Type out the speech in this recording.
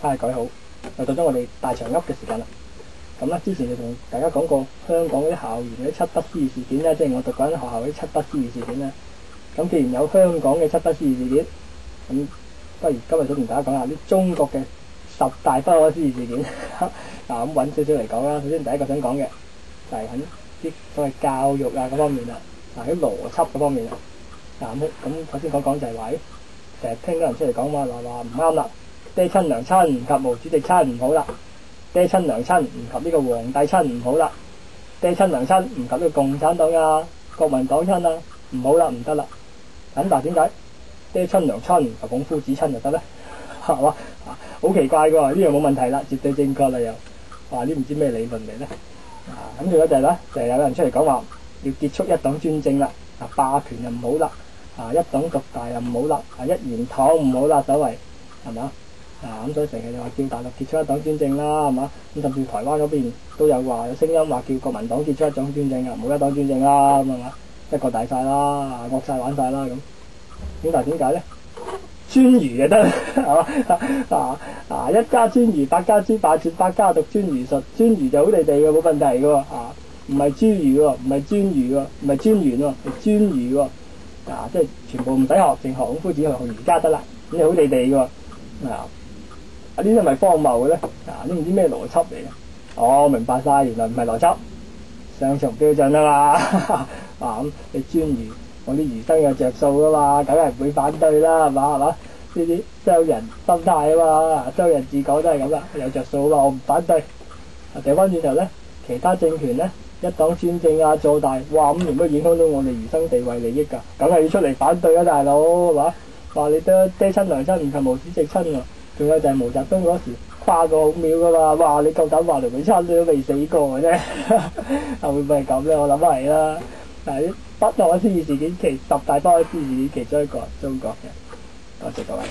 改好，又到咗我哋大長噏嘅時間啦。咁咧，之前就同大家講過香港嗰啲校園嗰啲七不思議事件咧，即係我讀緊學校嗰啲七不思議事件咧。咁既然有香港嘅七不思議事件，咁不如今日想同大家講下啲中國嘅10大不可思議事件。咁揾少少嚟講啦。首先第一個想講嘅就係喺啲所謂教育啊嗰方面啦，喺邏輯嗰方面啦。咁首先講講就係話，成日聽到人出嚟講話唔啱啦，爹親娘親唔及毛主席親唔好啦，爹親娘親唔及呢個皇帝親唔好啦，爹親娘親唔及呢個共產黨啊、國民黨親啊唔好啦，唔得啦。咁但係點解爹親娘親唔及孔夫子親就得咧？係嘛？好奇怪㗎喎，呢樣冇問題啦，絕對正確啦又。呢唔知咩理論嚟咧？咁仲有就係咧，就係有人出嚟講話要結束一黨專政啦，霸權又唔好啦，一黨獨大又唔好啦，一言堂唔好啦，所謂係嘛？咁所以成日就話叫大陸結束一黨專政啦，係嘛？咁甚至台灣嗰邊都有話有聲音話叫國民黨結束一黨專政啊，唔好一黨專政啦，咁係嘛？一個大晒啦，惡晒玩晒啦咁。咁但係點解咧？專儒就得係嘛？一家專儒，百家之霸，百家獨專儒術。專儒就好地地嘅，冇問題嘅喎。唔係專儒喎，唔係專儒喎，唔係專員喎，係專儒喎。即係全部唔使學，淨學孔夫子學儒家得啦。咁就好地地嘅喎。呢啲係咪荒謬嘅咧？呢唔知咩邏輯嚟嘅？明白晒，原來唔係邏輯，雙重標準啊嘛。咁你專儒，我啲儒生有着數噶嘛，梗係唔會反對啦，係嘛？呢啲商人心態啊嘛，商人自講都係咁啦，有着數嘛，我唔反對。掉翻轉頭咧，其他政權咧一黨專政啊，做大，咁原來影響到我哋儒生地位利益㗎，梗係要出嚟反對啊，大佬係嘛？話你爹親娘親唔及毛主席親喎，仲有就係毛澤東嗰時誇過孔廟㗎嘛，你夠膽話梁永琛你都未死過嘅啫，會唔會係咁咧？我諗係啦。但係不可思議事件10大不可思議事件其中一個，中國嘅。多謝各位。